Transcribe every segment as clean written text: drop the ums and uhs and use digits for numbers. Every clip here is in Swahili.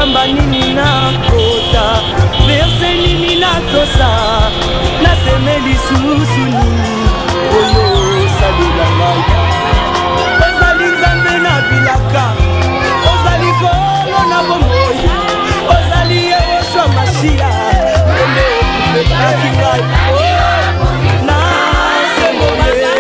kamba nini na kota verse nini na tosa na semeli susu nini oyo salela ngai ozali nzambe na bilaka ozali kolo na bomoi ozali yehoshua mashia ende okupelaki ngai na semole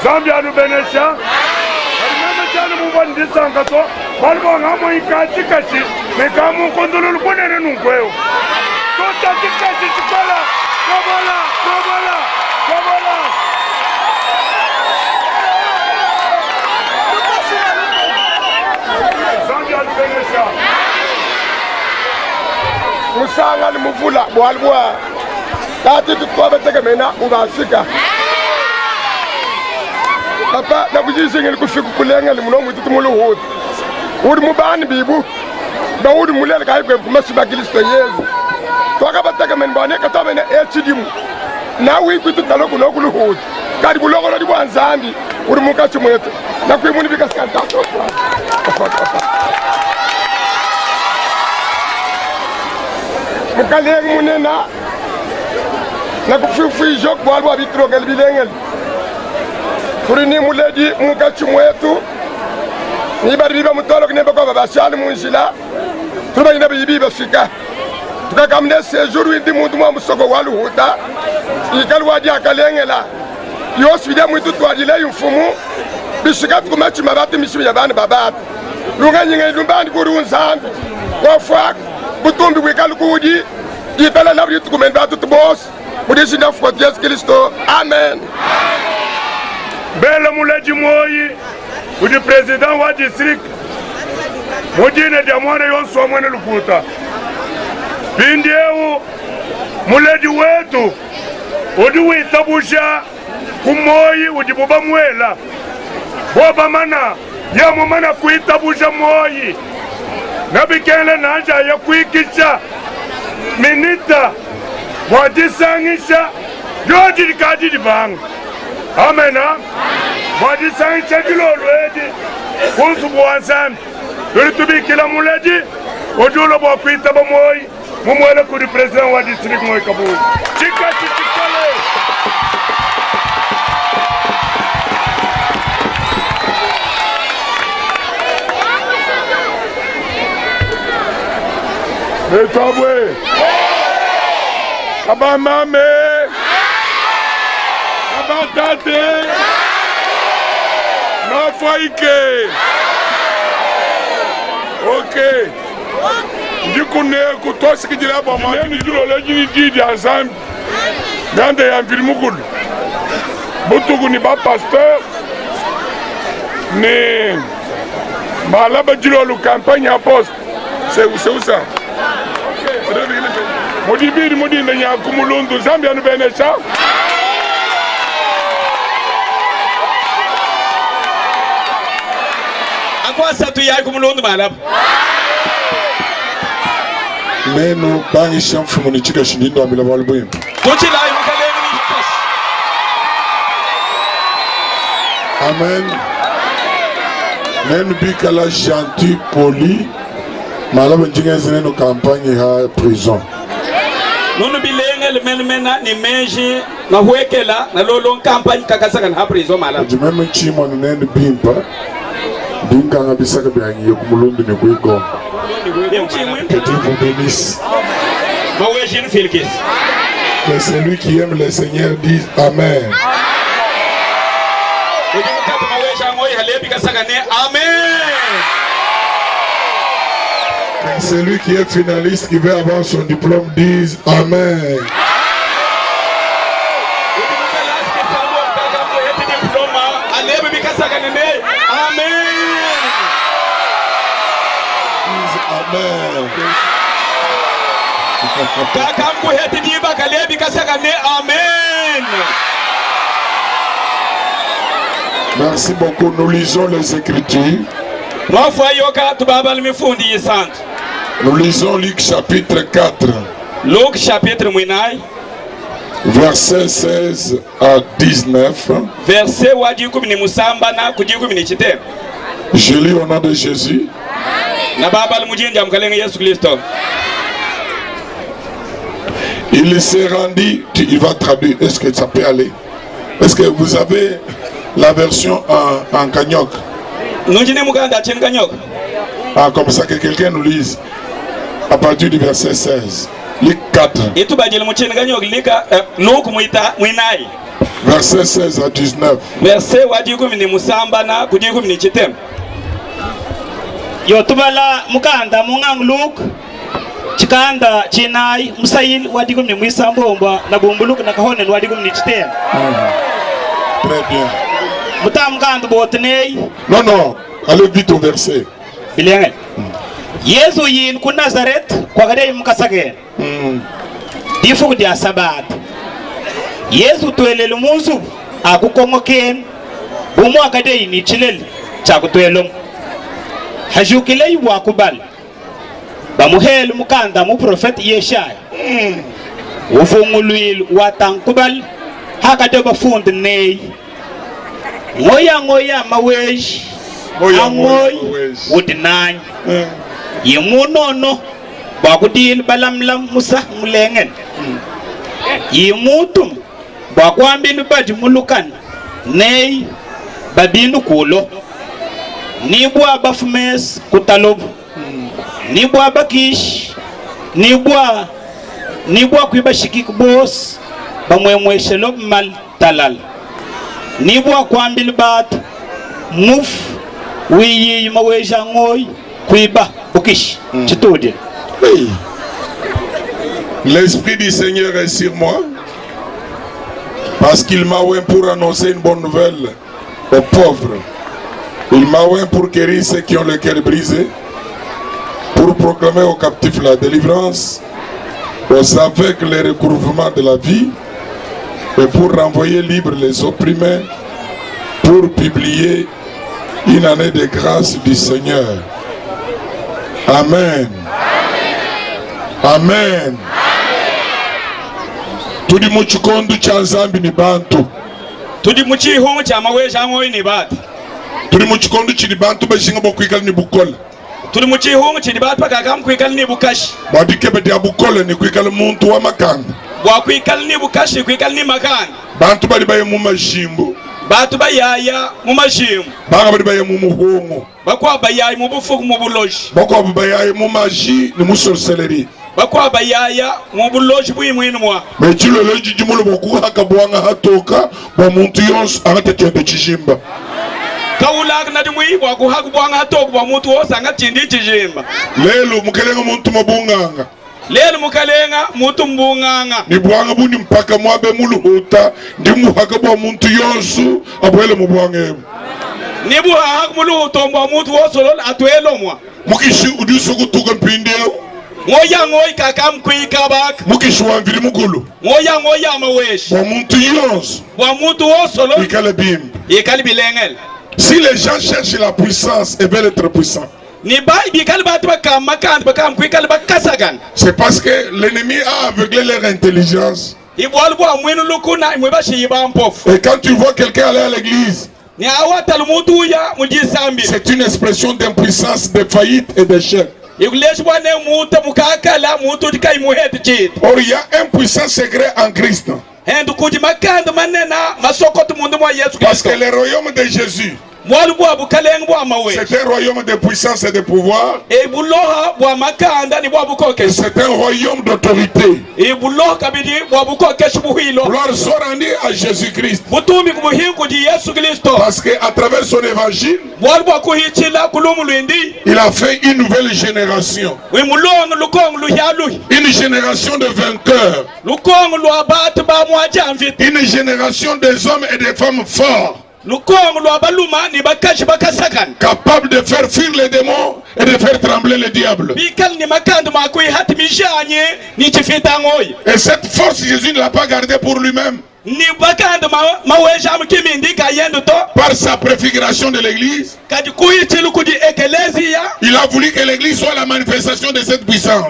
Zambia no Benesha, mama chana mubani disanga to, balbo ngamo ikachi kachi, mekamu kondolo kunene nungweo. Tota tikachi chikola, kobola, kobola, kobola. Zambia no Benesha. Musanga ni muvula, bwalbwa. Tati tukwabe tegemena ubasika. Papa na kujisingeli kufika kulenga limuno mwitu muluhuti uri mubani bibu na uri mulele kai kwe kumasiba kilisto yezu twaka bataka men bane katabe na echidimu na wi kwitu taloku no kuluhuti kadi bulogo no dibwanzambi uri mukachi mwetu na kwimuni bikaskanta mukalenga munena na kufifi jok bwalwa bitro galbilengel kuri ni muledi mukachi mwetu ni bari biba mutolo kine bako babashali munjila tuba ina bibi bafika tukakamne séjour windi muntu mwa musoko waluhuta ikalwa dia kalengela yoswida mwitu twadile yumfumu bishika tukumachi mabati mishimi yabani babati lunga nyinga lumbani kuri unzambi wafak butumbi wikalukudi itala nabri tukumenda tutubos mudishi na fuko Yesu Kristo amen. Bela Muledi Moyi, udi president wa district, mudine diamwane yonsu wa mwene lukuta. Bindieu, Muledi wetu, udi witabusha kumoyi udi buba mwela. Boba mana, ya mumana kuitabusha moyi. Nabikele nanja ya kuikisha, minita, wadisangisha, yodi dikadi dibanga. Amen. Mwadi sangisha kilolwedi kunsu buwansambi yuri tubikila muledi odulo bwa kuita bamoyi mumwele kuri president wa district Moyi Kabuli chika chichikole Betobwe abamame abatate nafaike okay ndikune kutosikijira bama ni dilo lejini didi ensemble ngande ya mfilimukulu butugu ni ba pasteur ni Malaba Jilolu campagne à poste. C'est où ça? Modibiri Modina Yakumulundu, Zambia no Benecha. À quoi ça tu y a Kumulundu, madame? Mais nous, pas les champs fumoniques, je dis non, mais la voile bouille. Amen. Même si la gentil, poli, malheureusement, nous nos campagnes à prison. Nous ne bilenge le mena ni menji na huekela na lolo campagne kakasaka na prison malade. Je même si mon nez ne bimpa, binga na bisaka biangi yokumulundu ne kuiko. Que Dieu vous bénisse. Que celui qui aime le Seigneur dise Amen. Que celui qui est finaliste qui veut avoir son diplôme dise Amen. Amen. Merci beaucoup. Nous lisons les Écritures. Nous lisons Luc chapitre 4. Luc chapitre 9. Verset 16 à 19. Verset wadikum ni musamba na kudikum ni chite. Je lis au nom de Jésus. Na baba mujinja mkalenga Yesu Kristo. Il s'est rendu, il va traduire, est-ce que ça peut aller? Est-ce que vous avez la version en Kanyok? Ah, comme ça que quelqu'un nous lise à partir du verset 16. Luc 4. Verset 16 à 19. Verset wadikum ni musamba na kudikum ni chite. Yotubala mukanda mungang Luke chikanda chinai musail wadigum ni mwisambomba na bumbuluka na kahone wadigum ni chitem. Très bien. Mutam kandu botnei. Non, allez vite au verset. Bilenge. Yesu yin ku Nazareth kwa gade mukasage. Difu dia sabat. Yesu twelele musu akukongoken bumu akade ni chilel chakutwelom. Hajukilei wakubal. Bamuhel mukanda mu prophet Yeshaya. Ufunguluil watankubal hakade bafund nei. Ngoya mawej. Angoy wudinany. Yemunono bakudil balamlam musa mulengen. Yemutum bakwambil badi mulukan nei babinu kulo. Nibwa bafumes kutalob. Nibwa bakish. Nibwa kuiba shikik boss. Bamwemwe shelob mal talal. Nibwa kwambil bat. Muf. Wiyi maweja ngoy. Kuiba bukish. Chitodi. Oui. L'Esprit du Seigneur est sur moi. Parce qu'il m'a oint pour annoncer une bonne nouvelle aux pauvres. Il m'a oint pour guérir ceux qui ont le cœur brisé, pour proclamer aux captifs la délivrance, aux aveugles les recouvrements de la vie, et pour renvoyer libres les opprimés, pour publier une année de grâce du Seigneur. Amen. Amen. Tudi muchikondu cha Nzambi ni bantu. Tudi muchiho cha maweja ngoyi ni batu. Turi mu kikondo kiri bantu bashinga bokwikala ni bukola. Turi mu kihungu kiri bantu bakagam kwikala ni bukashi. Badike bedi abukola ni kwikala muntu wa makanga. Bwa kwikala ni bukashi kwikala ni makanga. Bantu bali baye mu mashimbo. Bantu bayaya mu mashimbo. Banga bali baye mu muhongo. Bakwa bayaya mu bufuku mu buloji. Bakwa baye mu maji ni mu sorcellerie. Bakwa bayaya mu buloji bwimwini mwa. Mechilo loji jimulo boku hakabwanga hatoka ba muntu yonso angatete chijimba. Kawulag na dimwi wa kuhakubwanga hatoka ba muntu wose angatindi chijimba. Lelo mukelenga muntu mabunganga. Lelo mukalenga muntu mbunganga. Ni bwanga bundi mpaka mwabe muluhuta ndimu hakabwa muntu yonso abwele mubwange. Nibu hak mulu tombo mutu wosolol atuelo mwa. Mukishi udiso kutuka mpindeo. Ngoya kakam kui kabak. Mukishi wangiri mugulu. Ngoya mawesh. Wa muntu yons. Wa mutu wosolol. Ikale bim. Ikale bilengel. Si les gens cherchent la puissance, ils veulent être puissants. C'est parce que l'ennemi a aveuglé leur intelligence. Et quand tu vois quelqu'un aller à l'église, c'est une expression d'impuissance, de faillite et d'échec. Or, il y a un puissant secret en Christ. Parce que le royaume de Jésus, c'est un royaume de puissance et de pouvoir. C'est un royaume d'autorité. Gloire soit rendue à Jésus-Christ. Parce qu'à travers son évangile, il a fait une nouvelle génération. Une génération de vainqueurs. Une génération des hommes et des femmes forts. Capable de faire fuir les démons et de faire trembler le diable. Et cette force, Jésus ne l'a pas gardée pour lui-même. Par sa préfiguration de l'église, il a voulu que l'église soit la manifestation de cette puissance.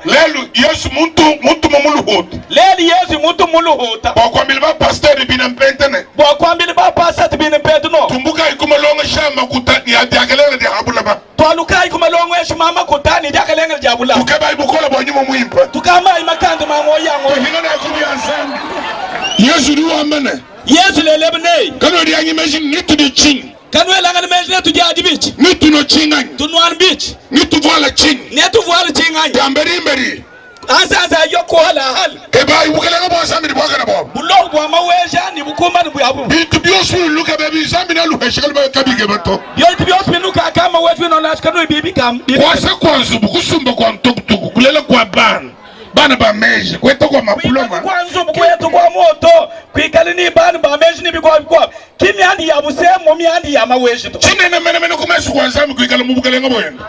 Lelu Yesu muntu mamuluhota. Leli Yesu muntu muluhota. Bakwambilwa pastor binampentene. Bakwambilwa pastor binampenteno. Tumbuka ikumalonga shama kutani atiakelele de habulaba. Twaluka ikumalonga shama kutani atiakelele de habulaba. Tukaba ibukola bonyuma muimpa. Tukama imakanda mangoyango. Hingana kubiansan. Yesu duamene. Yesu lelebne. Kano dianyi machine nitu de chin. Kanwela ngane mejne tu jadi bich. Nitu no chingany. Tunwan bich. Nitu voila ching. Nitu voila chingany. Tamberi mberi. Asa yoko hala hal. Keba ibukele ngabo sami dibuka na bo. Bulo bwa maweja ni bukuma ni buyabu. Bitu biosu luka baby sami na luhe shikali ba kabige bato. Bitu biosu luka kama wetu no nas kanu bibi kam. Kwasa kwanzu bukusumba kwa mtukutuku kulela kwa ban. Bana ba meje kweto kwa mapuloma. Kwanzu kweto kwa moto. Kwikali ni bana ba meje ni bikwa bikwa. Kimi handi ya busemo mi handi ya maweji to. Chine na mene kumesu kwa zami kwikala mubukele ngaboyenda.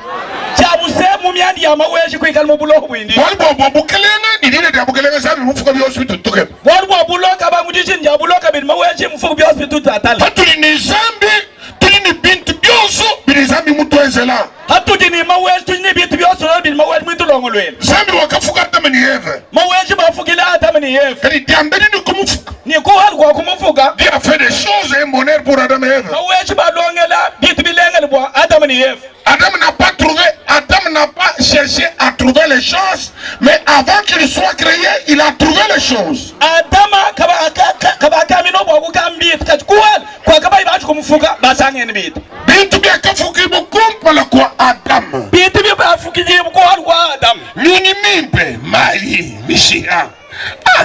Cha busemo mi handi ya maweji kwikala mubulo bwindi. Walbo bukelenga ni dine de bukelenga zami mufuka bi hospital tuke. Walbo buloka ba mudijin ya buloka bi maweji mufuka bi hospital tatala. Hatuli ni zambi, tuli ni bintu bioso bi zambi mutu enzela. Hatuli ni maweji tuli ni bintu bioso bi maweji mutu longolwele. Zambi wakafuka tamani Eve. Maweji bafukila tamani Eve. Kani diambeni ni kumufuka. Ni ko hal kwa kumufuka. Dieu a fait des choses et un bonheur pour Adam et Ève. Adam n'a pas trouvé, Adam n'a pas cherché à trouver les choses, mais avant qu'il soit créé, il a trouvé les choses. Bintu bia kafuki bukumpa la kwa Adam. Bintu bia kafuki bukumpa Adam. Nini mimpe mai mishia.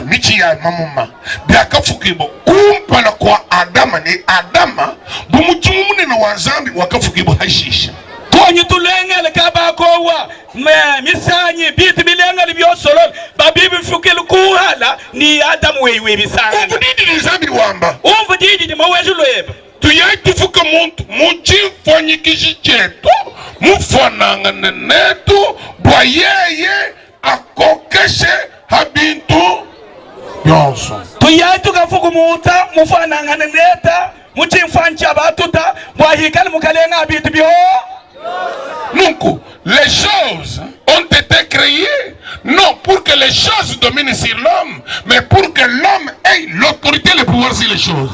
Michia mamuma biaka fukibo kumpala kwa Adama ni Adama bumuchumune na wazambi wakafukibo hashisha tonyi tulengele kabakowa misanyi biti bilengele byosolol babibi fukil kuhala ni Adamu wewe bisanga umvudidi ni zambi wamba umvudidi ni maweju loeba tuyaki fuka muntu mujimfanyikishi chetu mufananga nenetu bwa yeye akokeshe habintu yonso tuyatu kafuku muta mufananga neta muchimfancha batuta bwahikali mukalenga abitu byo nunku les choses ont été créées non pour que les choses dominent sur l'homme mais pour que l'homme ait l'autorité le pouvoir sur les choses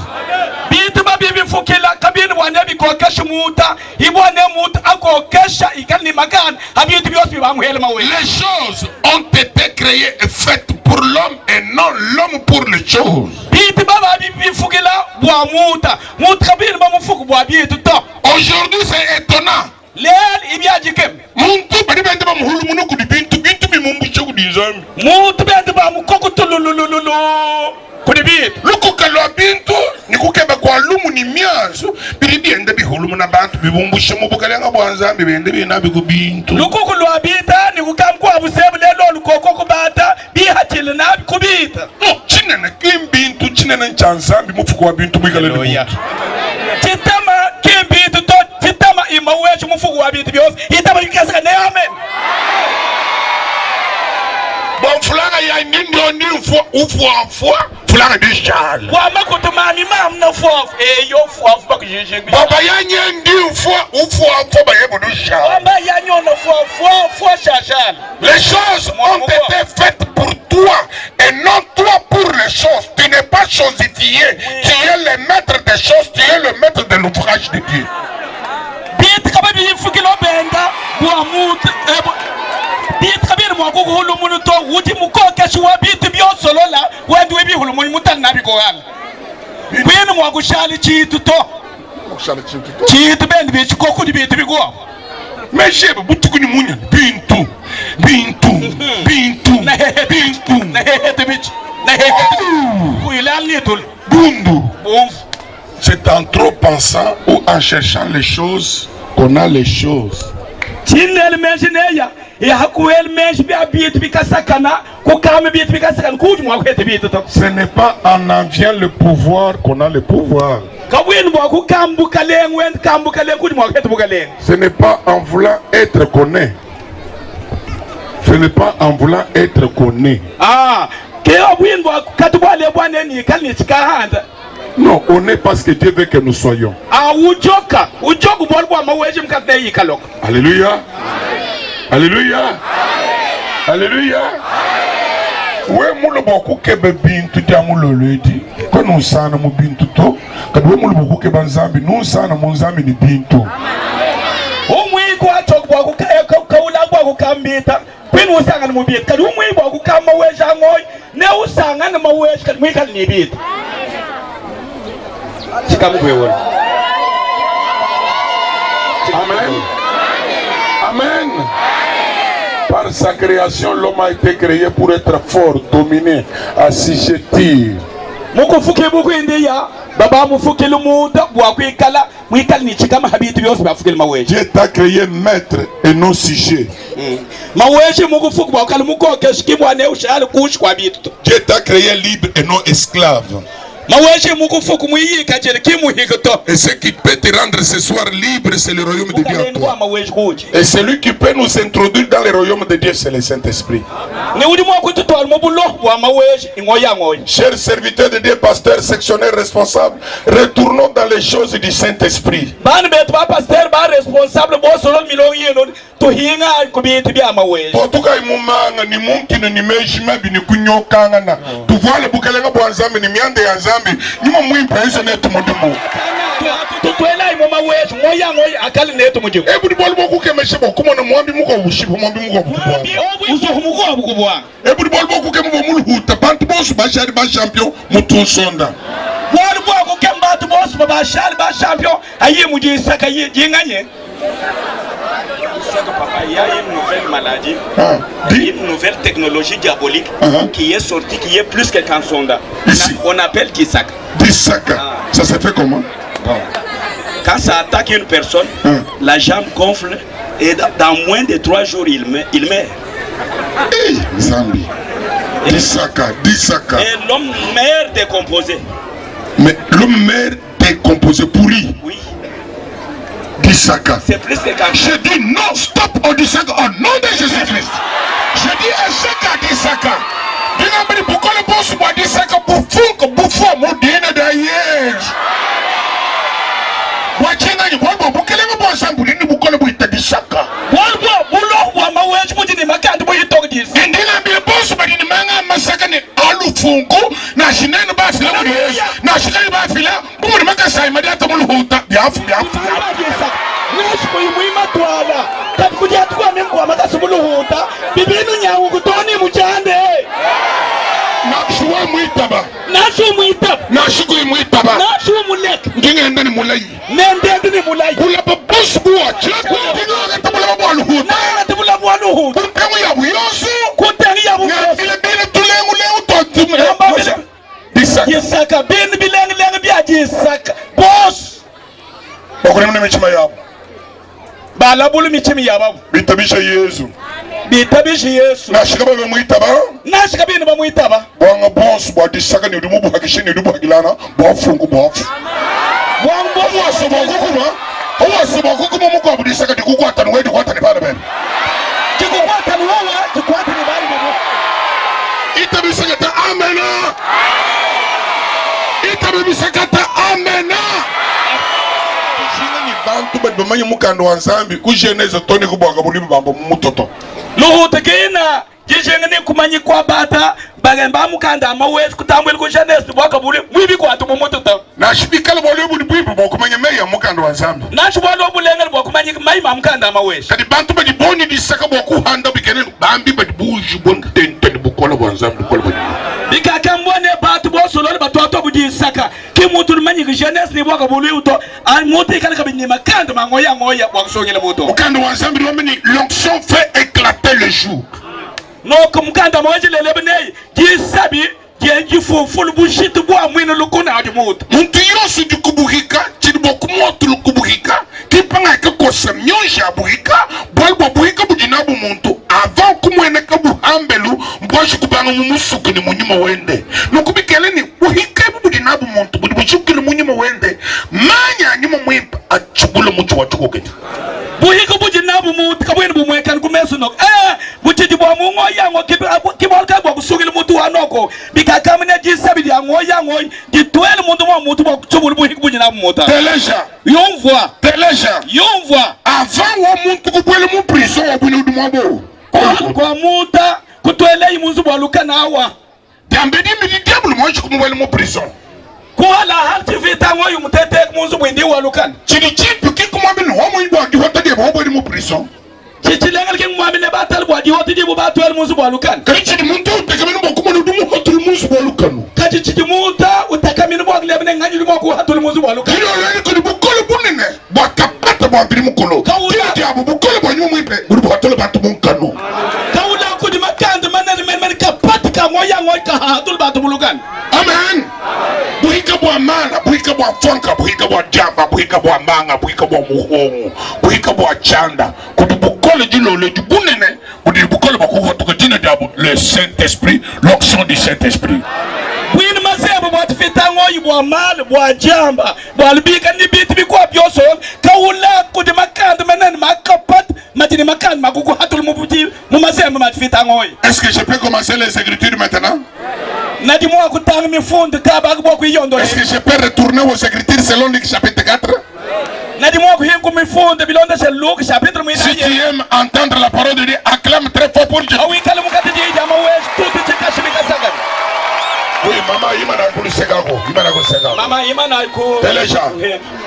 bitu babibi fukila kabini bwanebi kokesha muta ibwane muta akokesha ikani makan abitu byo bibamhele mawe les choses ont été créées et faites pour l'homme et non l'homme pour les choses. Aujourd'hui c'est étonnant. Muntu bari bende bamuhulu munuku bintu bintu bimumbu binzambi. Mutu bende ba mukoko tululululu. Kuni bitu. Lukuka lwa bintu ni kukeba kwa lumu ni miazo. Biribi ende bihulumu na bantu bibumbushe mubukalenga bwanzambi bende binabi kubintu. Lukuku lwa bita ni kukamkwa busebu lelo lukoko kubata bihatile nabi kubita. Chinene kimbintu chinene nchanzambi mufuko wa bintu mwikale ni Chitama kimbintu to chitama imawechu mufuko wa bintu byose. Itama yukasaka ne amen. Bon fulanga ya nindo ni ufuafua fulanga di shal. Wama kutumani mam na fuaf. Yo fuaf bak jijing. Baba ya nyendi ufuafua ba yebo di shal. Wama ya nyon na fuaf shashal. Les choses ont été faites pour toi et non toi pour les choses. Tu n'es pas chosifié. Oui. Tu es le maître des choses. Tu es le maître de l'ouvrage de Dieu. Bit kababi fukilo benga buamut bit kabir mo ko hulu munu to wuti mu ko kashi wa bit bi osolo la wa duwe bi hulu munu mutan nabi ko gal kwenu mo ko shali chitu to chitu ben bi ko ko di bit bi go mais chebe butuku ni munya bintu na hete bit na hete ku ilal ni tul bundu c'est en trop pensant ou en cherchant les choses qu'on a les choses. Tinel menjineya ya hakuel menj bi abit bi kasakana ko kam bit bi kasakana ku mo ko hete bit to. Ce n'est pas en enviant le pouvoir qu'on a le pouvoir. Ce n'est pas en voulant être connu. Ce n'est pas en voulant être connu. Non, on est parce que Dieu veut que nous soyons. Alléluia. Alléluia. Alléluia. Ouais, moi le beaucoup que bintu diamulo ledi. Quand nous sommes mon bintu to, quand nous le beaucoup que banzambi, nous sommes mon zami ni bintu. O mwi kwa chok bwa ku ka ula bwa ku kambita. Pin usanga mu bit. Kadu mwi bwa ku kama weja ngoy. Ne usanga na maweja kad mwi kan ni bit. Chikamu kwewe. Amen. Amen. Par sa création, l'homme a été créé pour être fort, dominer, assujettir. Mukufuke buku india, baba mufuke lumuda, buakwikala, mwikala ni chikama habitu yosi bafuke maweji. Dieu t'a créé maître et non sujet. Maweji mukufuke buakala mukoke shikibwa ne ushali kushi kwa bitu. Dieu t'a créé libre et non esclave. Et ce qui peut te rendre ce soir libre, c'est le royaume de Dieu en toi. Et celui qui peut nous introduire dans le royaume de Dieu, c'est le Saint-Esprit. Chers serviteurs de Dieu, pasteurs, sectionnaires, responsables, retournons dans les choses du Saint-Esprit. Nimo mwimpense netu mudumu. Tutuela imoma wetu moya ngoya akali netu mudumu. Ebu dibolu boku kemeshe bokumo na mwambi muko ushipo mwambi muko bukubwa. Uzo muko bukubwa. Ebu dibolu boku kembo muluhuta bantu bosu bashari ba champion mutusonda. Bolu boku kemba tu bosu bashari ba champion ayi mujisa kayi jinganye. Papa, il y a une nouvelle maladie, une nouvelle technologie diabolique qui est sortie, qui est plus que qu'un sonda. On appelle Disaka. Disaka. Ça se fait comment? Quand ça attaque une personne, la jambe gonfle et dans moins de 3 jours, il meurt. Hey, Zambi. Disaka. Et l'homme meurt décomposé. Mais l'homme meurt décomposé, pourri. Oui. Disaka. C'est plus que quand je dis non, stop au Disaka au nom de Jésus-Christ. Je dis Esaka Disaka. Dinabri pourquoi le boss boit Disaka pour funk bouffon moderne d'ailleurs. Wachenga ni bolbo bukelenga bossambu ni bukole buita Disaka. Bolbo bulo wa maweji mujini makandi buyitok dis. Ndina bi boss badi ni manga masaka ni alu funku na shinene ba fila mu na shinene ba fila bumu maka sai madiata mu huta biafu. Nashiko yumuima twala takuja tukwa mengo amakasubulu huta bibinu nyangu kutoni mchande Nashuwa muitaba. Nashu muitaba. Nashuko muitaba. Nashu mulek. Ngenge ni mulai. Nende ni mulai. Kula babus buwa. Chila kwa ngenge tabula babu aluhu. Na tabula babu aluhu. Kuntangu ya wiyosu. Kuntangu ya bakuremune michima yabo balabulu michimi yabo bitabisha Yesu bitabishi Yesu nashikaba bamwitaba nashikabini bamwitaba bwanga boss bwa disaka ni dumu buhakishini dumu hakilana bwafungu bwafu bwango wasoma kukuma muko abudisaka dikukwata nwedi kwata ni bana bene dikukwata ni wawa dikukwata ni bana bene itabisaka ta amena itabisaka ta amena jina ni bantu badi bamanyi mukando wa Nzambi kujeneza toni kubwaka buli bamba mutoto luhutekina jishengene kumanyi kwa bata bagamba mukanda amawezi kutambwele kujeneza bwaka buli mwibi kwa tumu mutoto nashibikala bwale buli bwibu bwakumanya meya mukando wa Nzambi nashibwale obulengele bwakumanya maima mukanda amawezi kadi bantu badi boni disaka bwakuhanda bikene bambi badi buji bon tenteni bukola bwa Nzambi bukola bwa bikakambone batu bosolole batwato budisaka kimuntu lumanyi kujeneza ni bwaka buli uto muti kale kabinyima kanda mangoya bwakusongela muto mukando wa Nzambi wameni l'onction fait éclater le jour noko mukanda mawezi lelebene jisabi jifufulu bushiti bwa mwino lukuna adi mutu muntu yose dikubuhika chidibokumotu lukubuhika kipanga kakosa myonja buhika bwalbwa buhika bujinabu muntu avant kumwene kabuhambelu mbwashi kubanga mumusuku ni munyuma wende nukubikele ni buhika bujinabu muntu budibusuku ni munyuma wende manya nyuma mwimpa achubula mutu watukuketi buhika bujinabu muntu kabwene bumwekani kumesu noko buchiti bwa mungo yango kibolka bwa kusugile mutu wanoko bikakamene jisabi ya ngoya ditwele muntu mwa mutu bwa kuchubula buhika bujinabu muntu teleja yomvwa avant wa muntu kubwele mu prison wa bwine udumabo kwa muta kutwele imunzu bwa lukana awa dambedi midi diablo mwachi kumubwele mu prison kuhala halti vita ngoyu mutete munzu bwindi wa lukana chini chipu kikumwabili homo ibu adi hota diabo wabwele mu prison chichilengal king mwamile batal bwa di hoti dibu batwele munzu bwa lukana kari chini muntu utakamini bwa kumani udumu hotuli munzu bwa lukanu kati chichi muta utakamini bwa glebine nganyuli mwa kuhatuli munzu bwa lukana kiri olweni kuni bukolo bunene bwa kapata bwa bili mukolo kiri diabo bukolo bwa nyumu mwipe buli bwa hatuli batu munkanu kaula kudi makanda manani kapati ka ngoya ka hatuli batu bulukana amen buhika bwa mala buhika bwa fonka buhika bwa jamba buhika bwa manga buhika bwa muhongu buhika bwa chanda kudi bukolo jilo le bunene kudi bukolo bwa kuhatuka jina diabo le Saint-Esprit l'onction du Saint-Esprit bwini masebo bwa tifita ngoyi bwa mala bwa jamba bwa libika ni biti bikwa byoso kaula kudi makanda manani makapati matini makanda makuku hatuli mubuti mumasebo matifita ngoyi. Est-ce que je peux commencer les écritures maintenant? Nadi mwa kutanga mifundo kaba akubwa kuyondo. Est-ce que je peux retourner aux écritures selon Luc chapitre 4? Nadi mwa kuhingu mifundo bilonda se Luc chapitre 4. Si tu aimes entendre la parole de Dieu, acclame très fort pour Dieu. Awi kala mukati di jama wes tutu chikashimika saga. Oui, maman, imana kulisegako, imana kulisegako. Mama imana ku.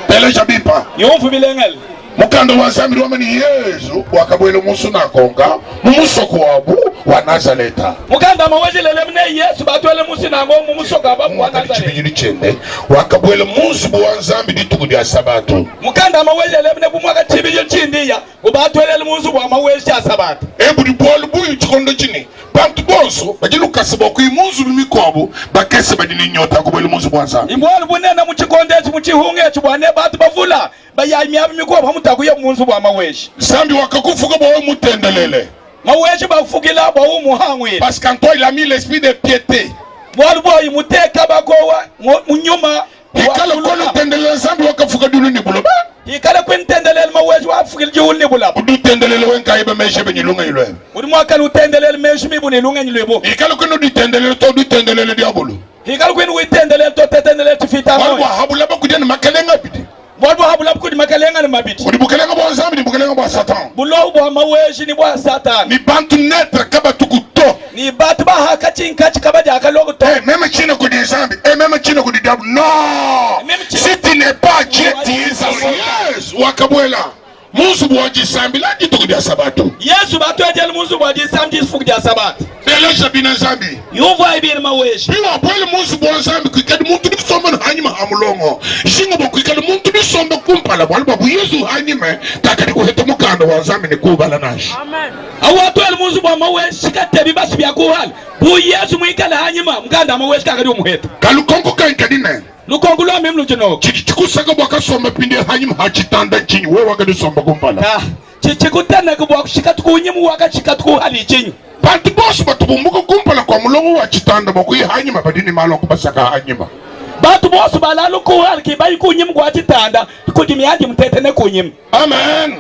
Teleja bipa. Yomfu bilengel. Mukando wa Nzambi wameni Yesu wakabwele musu na konga mumusoko wabu wa Nazareta. Mukanda mawaji lelemne Yesu batwele musu na ngo mumusoko wabu wa Nazareta. Chibijini chende wakabwele musu wa Nzambi dituku dia sabato. Mukanda mawaji lelemne bumwaka chibijini chindiya ubatwele musu wa mawaji ya sabato. Ebu di bolu buyu chikondo chini. Bantu bonso bajilu kasiba ku imunzu bimikobo bakese badini nyota kubwele musu wa Nzambi. Imbolu bunena mu chikonde mu chihunge chibwane batu bavula bayayimyabi mikobo hamutakuye munzu bwa maweshi. Nzambi wakakufuka bwa mutendelele. Maweshi bafugila bwa umuhangwe. Parce qu'en toi il a mis l'esprit de piété. Bwalu boy muteka bagowa munyuma. Ikala kono tendelele Nzambi wakafuka dulu ni buloba. Ikala kwentendelele maweshi wafugila jiwul ni bulaba. Udu tendelele wenka ibe meshe benyilunga yulwe. Udi mwaka lutendelele meshi mibu ni lunga nyilwebo. Ikala kono du tendelele to du tendelele diabolo. Ikala kwenu witendelele to tendelele tifita moyo. Walwa habulaba kujeni makelenga bidi. Bwalu habula kudi makalenga ni mabiti. Udi bukelenga bwa Nzambi ni bukelenga bwa Satan. Bulo bwa maweshi ni bwa Satan. Ni bantu netre kaba tukuto. Ni batu ba hakachi nkachi kabaja akalogo to. Même chine kudi Nzambi, même chine kudi diable. Non. Si tu n'es pas Dieu, tu es yes. Wakabwela. Musu bwa Nzambi la dituku dia sabato. Yesu batu ajali musu bwa Nzambi fuku dia sabato. Teleja bina Nzambi. Yuva ibiri maweshi. Biwa pwele musu bwa Nzambi kikadi muntu bisomba hanyima hamulongo. Shingo bwa kikadi muntu bisomba kumpala bwa babu Yesu hanyime kakadi kuheta mukando wa Nzambi ni kubala nashi. Amen. Awatu el musu bwa maweshi katebi basi bya kuhala. bu Yesu mwikala hanyuma mkanda amawezi kakadi umuheto kalukongo kankadine lukongo lwa memu luchino chikusaka bwakasomba pindi hanyuma hachitanda chinyi wewe wakadisomba kumpala chikutana kubwa kushika tukunyimu wakachika tukuhali chinyi bantu bose batubumbuka kumpala kwa mulongo wa chitanda bakuyi hanyuma badini malo kubasaka hanyuma batu bose balalo kuhali kibayi kunyimu kwa chitanda kudimiyaji mtetene kunyimu amen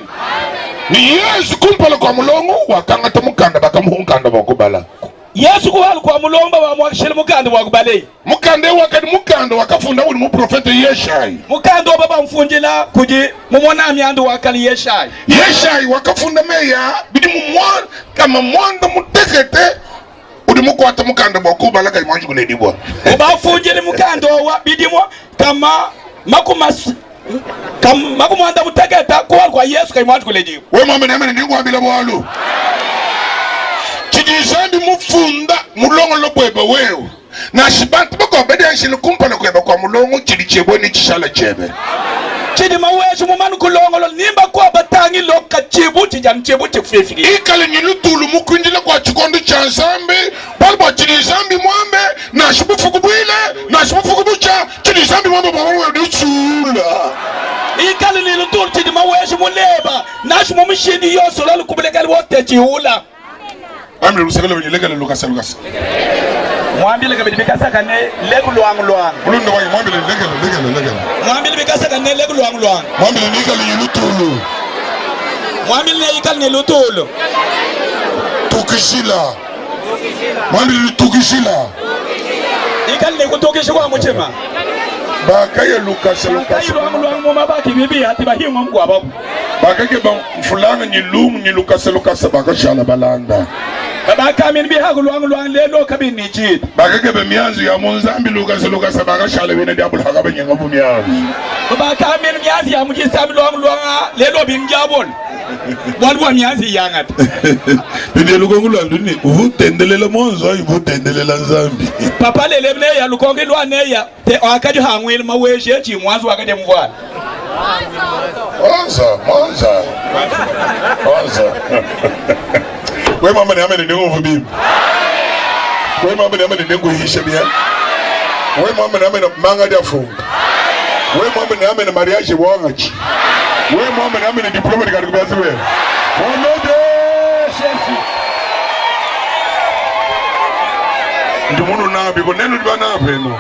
ni Yesu kumpala kwa mulongo wakangata mukanda bakamuhunganda bakubala Yesu kuhali kwa mulomba wa mwakishile mukanda wakubalei mukanda wakati mukanda wakafunda uli muprofeta Yeshai mukanda baba mfunjila kuji mumona miandu wakali Yeshai wakafunda meya bidi mumwana kama mwanda mutekete uli mukwata mukanda bakubala kali mwanji kunedibwa ubafunjile mukanda wa bidimo kama makumanda muteketa kuhali kwa Yesu kali mwanji kunedibwa we mama nemene ndingu wabila bwalu chidizandi mufunda mulongo lobweba wewe na shibantu bakobede nshile kumpala kweba kwa mulongo chili chebwe ni chishala chebe chidi maweshi mumanu kulongolo nimba kwa batangi loka chibu chijani chibu chififiki ikale nyilutulu mukunjile kwa chikondo cha nzambi palwa chidi zambi mwambe na shibufuku bwile na shibufuku bucha chidi zambi mwambe bawawe duchula ikale nyilutulu chidi maweshi muleba na shimumishini yoso lalu kubulekali wote chihula amri rusakale wenyelegale lukasa mwambile kabidi bikasaka ne legu luang mulunde wanyi mwambile legale mwambile bikasaka ne legu luang mwambile nikale nyilutulu mwambile ne ikale nyilutulu tukishila mwambile tukishila ikale ne kutukisha kwa muchema bakaye lukasa luang mumabaki bibi hati bahingo mkwa babu bakake ba mfulana nyilukasa bakashala balanda babakamin bihagu luang lelo kabini chit bakake be mianzu ya munzambi lukasa bakashala bene diabul hakabe nyenga bu mianzu babakamin mianzu ya mujisambi luang lelo bingjabol walwa mianzu yangat bene lukongo lwanduni utendelela monzo ibutendelela nzambi papa lele ne ya lukongo lwane ya te akaje hangwele maweshe chi mwanzo akaje mvwana Monza. We mama ni amene ndingo vubibi. We mama ni amene ndingo hisha bia. We mama ni amene manga dia funga. We mama ni amene mariage wangachi. We mama ni amene diploma di karikubiazi we. Omede shefi. Ndumuno nabi ko nenu diba nabe no.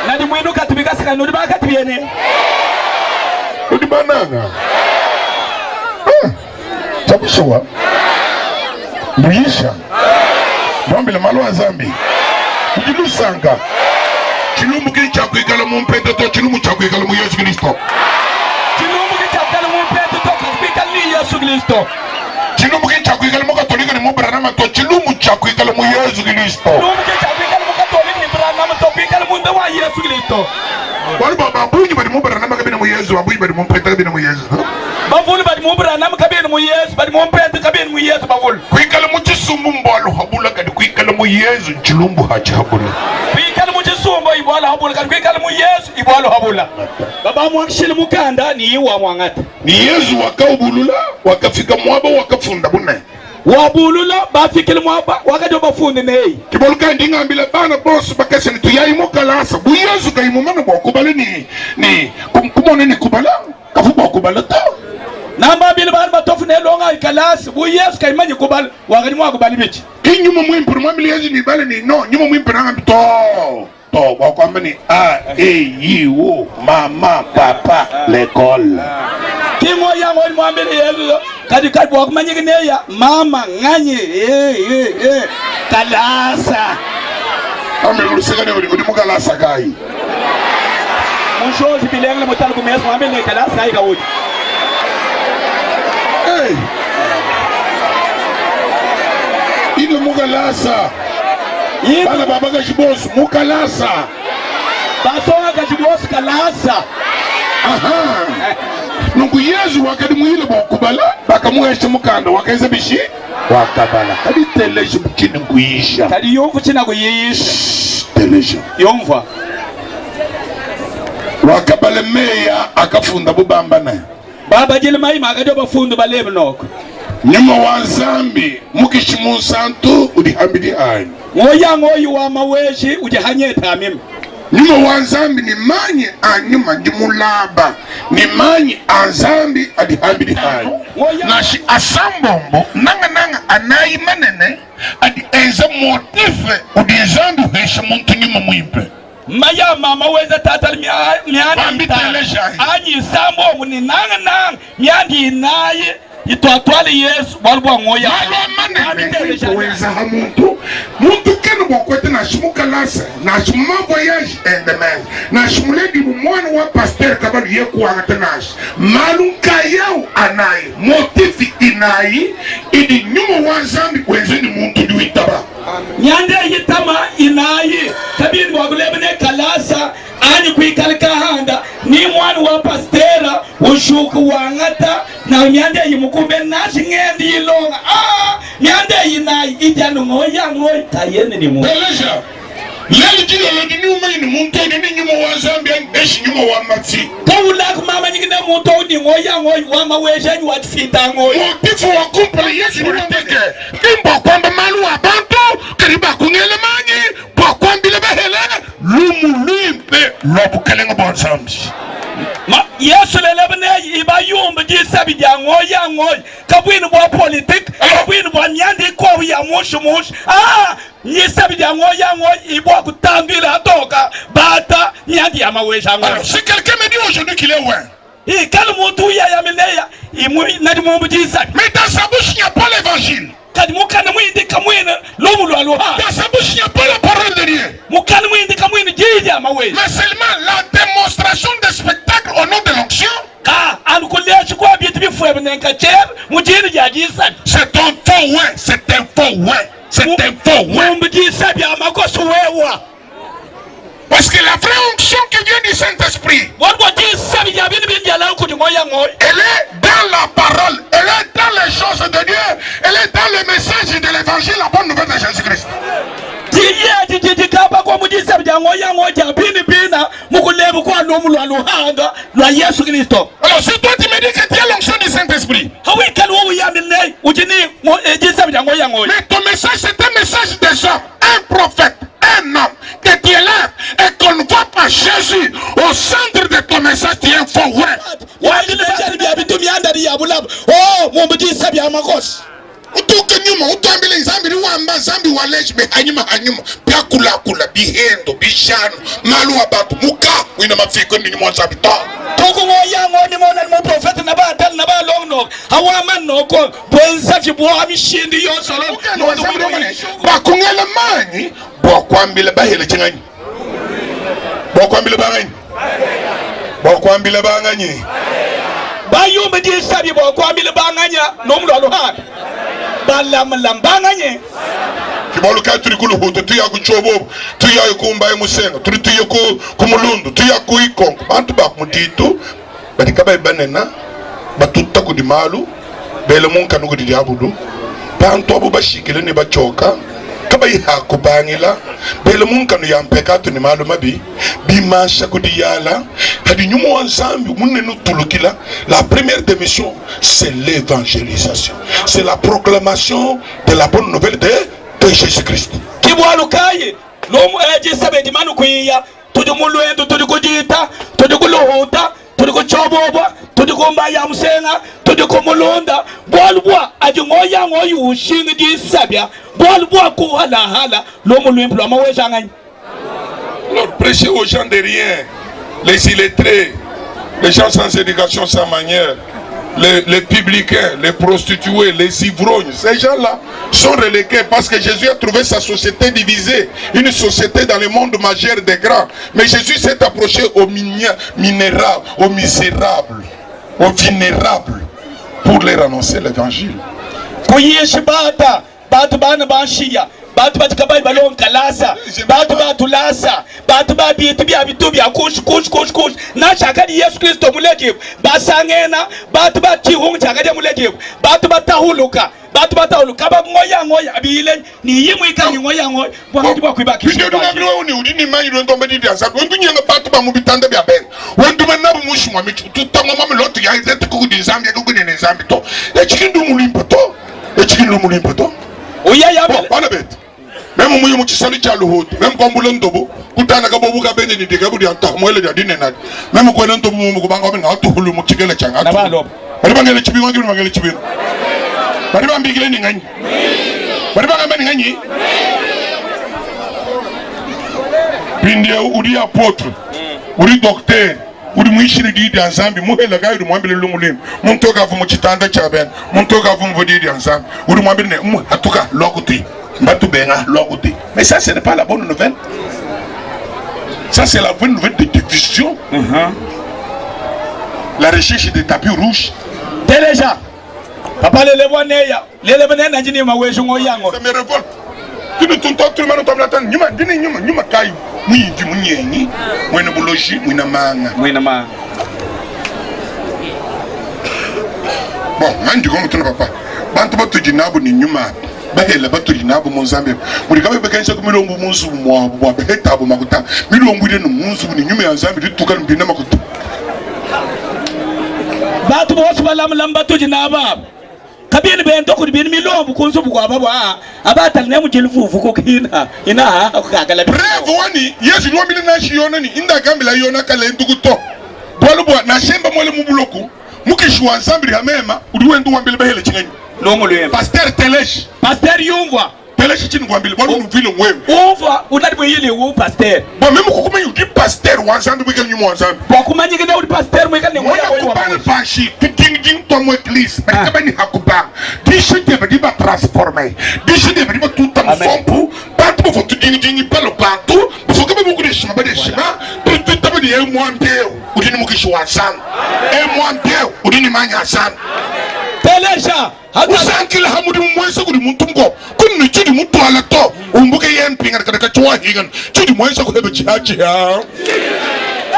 Nadi mwenu katibika sika no diba katibiene. Udi bananga. Tapishowa. Muyisha. Bambile malwa zambi. Ujilusanga. Chilumbu kichaku ikala mumpete to chilumbu chaku ikala mu Yesu Kristo. Chilumbu kichaku ikala mumpete to ikala ni Yesu Kristo. Chilumbu kichaku ikala mu katolika ni mu Branham to chilumbu chaku ikala mu Yesu Kristo. Chilumbu kichaku ikala mu katolika ni Branham to ikala mu ndawa Yesu Kristo. Wali baba bunyi bali mu Branham kabina mu Yesu, abunyi bali mu mpete kabina mu Yesu. Bavulu bali mu Branham kabina mu Yesu, bali mu mpete kabina mu Yesu bavulu. Kuikala mu chisumbu mbalo habula kadi kuikala mu Yesu chilumbu hachahabula. Kuikala mu chisumbu ibwala habula kadi kuikala mu Yesu ibwala habula. Baba mwakishile mukanda ni iwa mwangata. Ni Yesu wakaubulula wakafika mwaba wakafunda bune. Wabulula bafikile mwaba wakajo bafunde nei. Kiboluka ndingambile bana boss bakase ni tuyayi mokalasa. Bu Yesu kaimumana bokubale ni kumone ni kubala. Kafu bokubala ta. Namba bile bana batofu ne longa ikalasi. Bu Yesu kaimanye kubala wakati mwakubali bichi. Kinyuma mwimpuru mwamili Yesu ni bale ni no. Nyuma mwimpuru ngambi to wakwamba ni A, E, I, O, mama, papa, l'école. Kingo yango ni mwambili Yesu kadi wakumanyike neya mama nganye kalasa. Ame ulusika ni udi mukalasa kai. Mushozi bilengle mutala kumesa mwambili kalasa hai kawuti. Hey. Ino mukalasa. Bana baba kashibosu mukalasa. Basonga kashibosu kalasa. Aha. Nungu Yesu wakati muhile bakubala bakamuhesha mukanda wakaiza bishi wakabala kadi telesha mukini kuisha kadi yomvu china kuyisha telesha yomva wakabala meya akafunda bubamba na baba jile maima akadi bafundu balebe noko nyuma wa zambi mukishimu santu udihambidi hanyi ngoya ngoyi wa maweshi ujihanyeta mimi nyuma wa nzambi ni manyi anyuma ndi mulaba ni manyi anzambi adihambidi hayi nashi asambombo nanga anayi manene adi enza motife udi nzambi hesha muntu nyuma mwimpe maya mama weza tata miandi anyi sambo ni nanga miandi naye itwatwale Yesu balwa ngoya manene weza ha muntu kenu bokwete na shimukalasa na shimma voyage and the man na shimuledi mwana wa pasteur kabalu yekuanga tenash malunka yao anayi motifi inayi idi nyuma wa nzambi wenzeni muntu diwitaba nyande yitama inayi kabiri wagulebene kalasa ani kuikalika handa ni mwana wa pastera ushuku wangata na nyande yimukumbe nashi ngendi ilonga nyande inayi ijanu ngoya ngoy tayene ni mu Beleja leli jilo lodi nyuma ni muntu ni nyuma wa nzambi eshi nyuma wa matsi Paula kumama nyingine muntu ni ngoya ngoy wa mawesha ni watfita ngoy motifu wa kumple Yesu ni ndeke kimbo kwamba malu wa bantu kariba kungele manyi kwa kwambile bahele lumu limpe lobukelenga bonsambi Yesu lelebene iba yumba jisabi dia ngoya ngoy kabwini bwa politique kabwini bwa nyandi ko ya mushu nyisabi dia ngoya ngoy ibwa kutambira atoka bata nyandi ya mawesha ngoy. Si quelqu'un me dit aujourd'hui qu'il est loin, kal mutu ya mileya imu nadi mumbu jisabi mais dans sa bouche il n'y a pas l'évangile. kadi mukana mwindi kamwina lomu lwa luha Dans sa bouche il n'y a pas la parole de Dieu, mukana mwindi kamwina jiji ya mawesha mais seulement la démonstration des spectacles au nom de l'onction. anukuleshi kwa bitu bifwebe nenkacher mujini ya jisabi C'est un faux ouais, c'est un faux ouais, c'est un faux ouais. mumbu jisabi amakoso wewa Parce que la vraie onction qui vient du Saint-Esprit, elle est dans la parole, elle est dans les choses de Dieu, elle est dans le message de l'évangile, la bonne nouvelle de Jésus-Christ. Alors si toi tu me dis que tu as l'onction du Saint-Esprit, mais ton message c'est un message des hommes, un prophète, un homme que tu élèves et qu'on ne voit pas Jésus au centre de ton message, tu es un faux ouais. Utuke nyuma utambile zambi wamba zambi waleji behanyuma hanyuma pya kula bihendo bishano malu wabatu muka wina mafiko ni mwanza bita toko ngoya ngoni mona mo prophet na ba tal na ba long no hawa man no ko bonza fi bo amishindi yo solo no do ba kungela mani bo kwambile bahele chinganyi bo kwambile banganyi bo kwambile banganyi ba yumbe di sabi bo kwambile banganya no mu lo ha balam lambanganye kibolu ka turi kulu hutu tuya ku chobo tuya ku mbaye musenga turi tuya ku mulundu tuya ku ikonko bantu ba mutitu badikaba ibanena batutta ku dimalu bele munka nugo diabudu bantu abo bashikile ne bachoka kaba ihaku bangila bele munka no yampeka to ni malu mabi bimasha ku diyala hadi nyumo wanzambi munne no tulukila. La première démission c'est l'évangélisation, c'est la proclamation de la bonne nouvelle de Jésus-Christ. Kibwalu kaye lomu eje sabe di manu kuya tudi mulwendo tudi kujita tudi kuluhuta tudi kuchoboba tudi kumbaya musenga tudi kumulunda bolbwa aje ngoya ngoyu ushinga di sabya bolbwa ku hala lomu lwembu lwamawesha ngani. Prêcher aux gens de rien, les illettrés, les gens sans éducation, sans manière, les publicains, les prostituées, les ivrognes, ces gens-là sont relégués parce que Jésus a trouvé sa société divisée, une société dans le monde majeur des grands. Mais Jésus s'est approché aux minérables, aux misérables, aux vulnérables pour leur annoncer l'évangile. Batu batikabai balon kalasa batu batulasa batu babitu byabitu bya kush na chakadi Yesu Kristo muleje basangena batu batihungu chakadi muleje batu batahuluka ba ngoya abile ni yimu ikanyi ngoya bwandi bakwibaki bidio ngabiro uni udini manyi ndombe ndi ansa wendu nyenga batu ba mubitanda bya ben wendu menabu mushimwa mitu tutangwa mameloto ya izete kugudi Zambia kugudi ne Zambia to echikindu mulimpo to uya ya bana bet Même moi, je suis allé à l'eau, même quand vous l'avez entendu, vous avez entendu que vous avez entendu que vous avez entendu que vous avez même quand vous l'avez entendu que vous avez entendu que vous avez entendu que vous avez entendu que vous avez entendu que vous avez entendu que vous avez entendu que vous avez entendu Pindia uri apôtre, uri docteur, uri mwishiri di ensemble, muhela ga uri mwambile lumulim, muntoka vumu chitanda chaben, muntoka vumu vodi ensemble, uri mwambile ne atuka lokuti, mbatu benga lokuti. Mais ça ce n'est pas la bonne nouvelle. Ça c'est la bonne nouvelle de division. La recherche des tapis rouges. Déjà. Papa le boneya, le bonena njini mawejo ngoyango. Ça me révolte. Tu ne t'entends tout le monde tombe la tête. Nyuma dini nyuma kai. Mwinji munyenyi, mwena buloji, mwena manga. Bon, mandi gomu tuna papa. Bantu batu jinabu ni nyuma. Bahela batu jinabu Mozambique. Mulikabe bekensa kumilongo munzu mwa beheta abo makuta. Milongo ile no munzu ni nyuma ya Zambia tukana mbina makuta. Batu bosu balam batu jinaba. Kabini bento kuri bin milombo kunzu bukwa baba abata ne mu jilfufu ko kina ina akakala bravo wani yesu no bile na shiona ni inda gambila yona kala nduguto bolubwa na shemba mole mu buloku mukishwa ensemble ya mema udiwe ndu wambile behele chinganyi longo lwe pasteur telesh pasteur yungwa telesh chini wambile bolu nuvile mwewe uva unadi bwile wo pasteur bo meme kokuma yudi pasteur wanzambe bwekele nyumo wanzambe bo kumanyike ne udi pasteur mwekale ne wona kubana bashi tutinging to mo église bakabani hakuba dishe debe diba transformer dishe debe diba tout en fompu partout bo tutinging pelo partout bo kabe bo kudi shima bade shima tout tabe di e mwambeo udini mukishi wanzambe e mwambeo udini manya wanzambe telesha usankila hamudi mwese kudi muntumgo kuni chidi mutu alato umbuke yempinga kadaka chwa higan chidi mwese kuhebe chihachi ya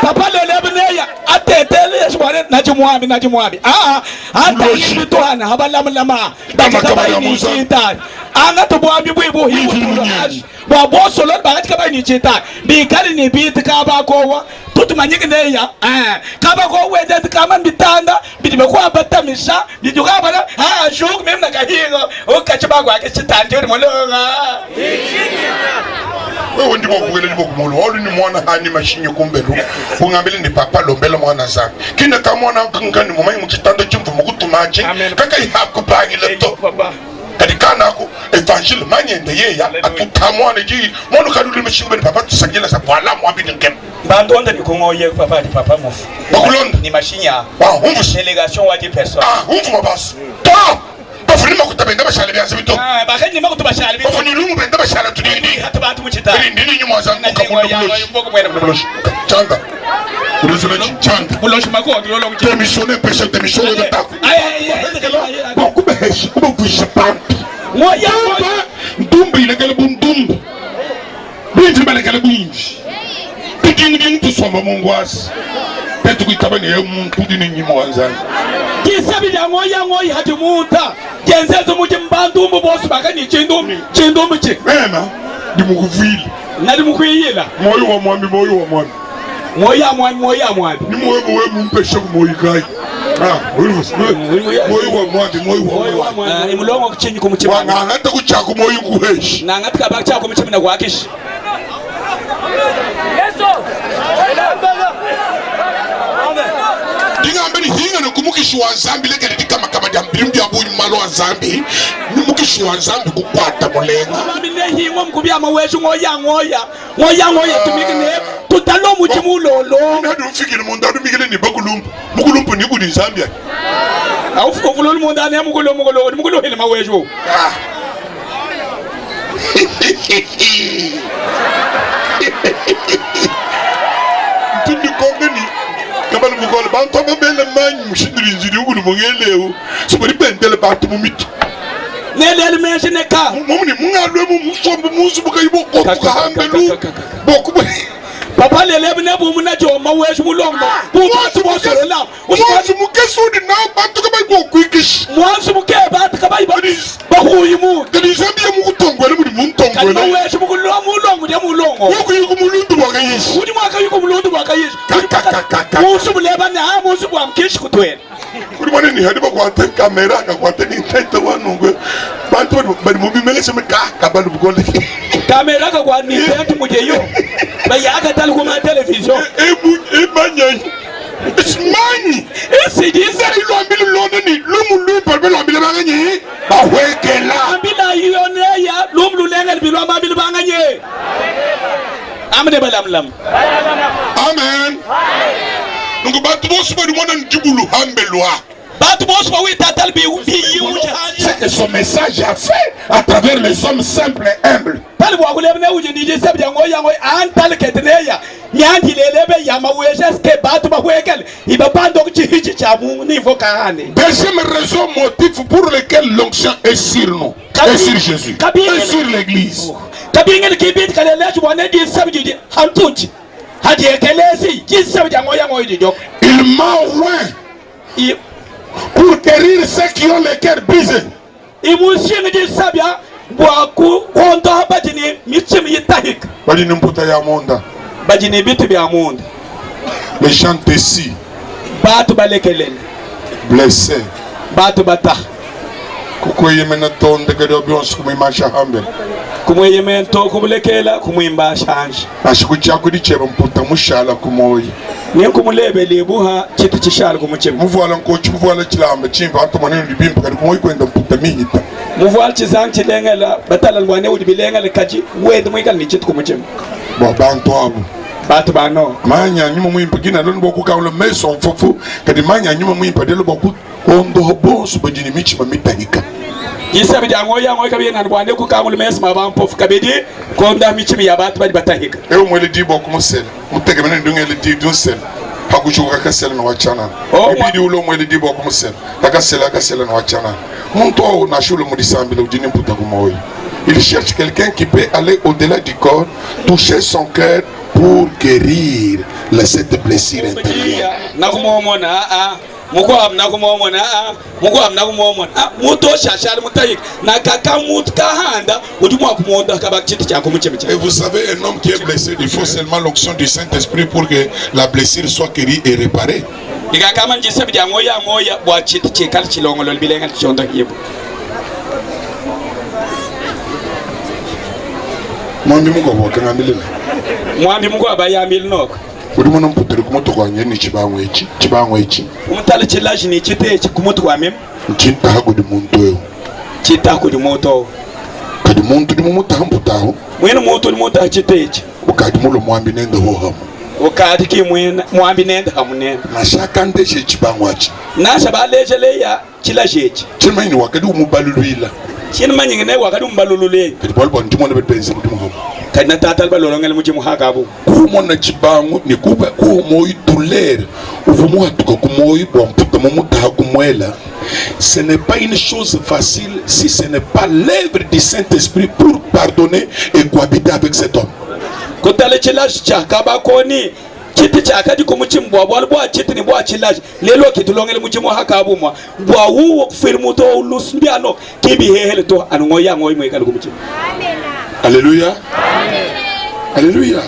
papa lelebeneya atetele shware najimwami anta yitwana habalamlama bakaba ni chita anga to bwami bwibo hibu wa bosolo bakati kaba ni chita bikali ni bit kaba kowa tutumanyike neya kaba ko wende kama bitanda bidibe kwa batamisha biduka bana jogo mesmo na carreira o kachibagwa ake chitanje uri molonga wewe ndimo kuwele ndimo kumolo holi ni mwana hani mashinyo kumbelu ungambele ni papa lombela mwana zake kina kama mwana ngani mumai mukitanda chimvu mukutumaje kaka ihako bangi leto kadikana ko evangile manyende yeya atutamwana ji mwana kaduli mishimbe ni papa tusangela sa bwala mwabidi ngem bandonda ni kongoye papa di papa mofu bakulonda ni mashinya délégation wa di personne unfu mabas to bafuni makutabenda bashale bya sebito bakanye makutubashale bito bafuni lumu benda bashale tudindi hata bantu muchita ndini nyuma za mukamulo changa urizime changa buloshi mako ngilolo ngile démissionner péché démissionner de taku beaucoup beheshi beaucoup buisha pampi moya ndumbi lekele bundumbi binti balekele bunji tudingi tusomba mungwasi petu kuitabani ye muntu dini nyimo wanzani kisabi ya ngoya hati muta jenzezo muje mbandumbu bosu bakani chindombi chi mema dimukuvili nali mukwiyila moyo wa mwami moya mwami ni moyo we mumpeshe moyo kai moyo wa mwami imulongo kuchinyi kumuchima wangangata kuchako moyo kuheshi nangati kabaka chako kumuchima na kwakishi dingambe ni hinga no kumukishwa Zambi lekele dikama kama diambiri abuyi malo wa Zambi ni mukishwa Zambi kukwata molenga mine hingo mkubya maweju ngoya tumikine tutalo muchimulolo nadu mfikile mondadu mikile ni bakulumpu ni budi Zambia au fululu mondane ya mukulu hele maweju tundi kongeni kabal mukole banto mabele manyi mushindiri nziri ugulu mongelewu sobari bendele batu mumiti nelele meshine ka mumuni mungalwe musombe muzu bukayibo kopuka hambelu bokubo papa lele bne bu munajo mawesh mulongo butu bosorola muzu mukesudi na bantu kabayibo kuikish muzu muke bantu kabayibo bakuyimu kadi Zambia mukutongwele muri muntongwele mawesh mulongo ya mulongo ukuyiko mulundu wakayishi udi mwaka yuko mulundu wakayishi muzu muleba na muzu bwa mkishi kutwela uri mwana ni hadi bakwate kamera akakwate ni taita wanungwe bantu bari mubimele semeka kabalu bugole kamera ka kwa ni tentu mujeyo bayaka tal kuma television Emmanuel it's money esi Zari lombili londoni lumu palbe lombili banganye bahwekela ambila yone ya lumlu lengal bi lomba bil banganye amne balamlam amen donc batu bosu ba dumona njibulu hambelwa batu bosu ba wi tatal bi c'est que son message a fait à travers les hommes simples et humbles. Tal bo akule ne wuje nije sabja ngoya ngoy an tal ketneya nyanti lelebe ya mawejes ke batu ba hwekel iba bando ki hichi chamu ni vokane. Deuxième raison, motif pour lequel l'onction est sur nous, est sur Jésus, est sur l'église. Kabingel kibit kaleleju wane di sabji hantuchi hadi ekelesi ki sabja ngoya ngoy di jok. Il m'a oint pour guérir ceux qui ont le cœur brisé. Imushini di sabya boaku konda bajini michim yitahik Bajini mputa ya monda. bajini bitu bya munda Les gens ici, batu balekelele blessés. batu bata Kukoye menaton de gado bions kuma imasha hambe. kumweye mento kumulekela kumwimba shanje Ashikucha kudi cheba mputa mushala kumoyi. ni kumulebe lebuha chitu chishal kumuchim Muvuala nkochi muvuala chilambe chimba anto maneno libimpa kadi kumoyi kwenda mputa mihita. muvual chizang chilengela batala lwane udi bilengela kaji wed mwikal ni chitu kumuchim Bo bantu abu. batu bano Manya nyuma mwimpa gina loni boku kaula meso mfufu kadi manya nyuma mwimpa delo boku ondo bosu bajini michi mamita hika. isabi jango ya ngoy kabina lwane ku kamul mes ma bam pof kabedi konda michim ya batu badi batahika Ewo mwele di boku musela. Muteke mene ndungele di dunsela. Hakushuka kasela na wachana. Ibidi ulo mwele di boku musela. Kasela na wachana. Muntu na shule mudisambile ujini mputa kumoyi. Il cherche quelqu'un qui peut aller au-delà du corps, toucher son cœur pour guérir cette blessure intérieure. nakumomona mukwam nakumomona mukwam nakumomona muto shashal mutayik na kaka mut kahanda udimwa kumonda kaba chiti chako muchemiche. Et vous savez, un homme qui est blessé, il faut seulement l'onction du Saint-Esprit pour que la blessure soit guérie et réparée. Diga kama njisabi jangoya ngoya bwa chiti chekal chilongolo bilenga chonda hibu. Mwambi mungu waboka ngamile. Mwambi mungu abayambil nok. Udimo mputere kumuto kwa nyeni chibangwe ichi. Umutale chilaji ni chite chikumutu kwa mem. Chinta hago di muntu yo. Chita ko di moto. Kadi muntu di mumuta hamputaho. Mwene moto di mota chite ichi. Ukadi mulo mwambi nenda hohamu. Ukadi ki mwambi nenda hamunenda. Na shaka ndeshe chibangwachi. Nasha balejele ya chilaji ichi. Chimani wakadi umubaluluila. Chini manyingene wakadi umbalulule. Kadi balbo ndimo nebetenze mudimu. Kadi natatal balolongela muchimu hakabu. Kumona chibangu ni kuba kumoyi douleur. Uvumu hatuka kumoyi bwamputa mumuta kumwela. Ce n'est pas une chose facile si ce n'est pas l'œuvre du Saint-Esprit pour pardonner et cohabiter avec cet homme. Kutale chilaji chakaba koni chiti chakadi kumuchimu bwa chiti ni bwa chilaji lelo kitulongela muchimu hakabu mwa bwa huo kufilimu to ulusmbiano kibi hehele to anungoya ngoyi mwekali kumuchimu. Alléluia. Alléluia.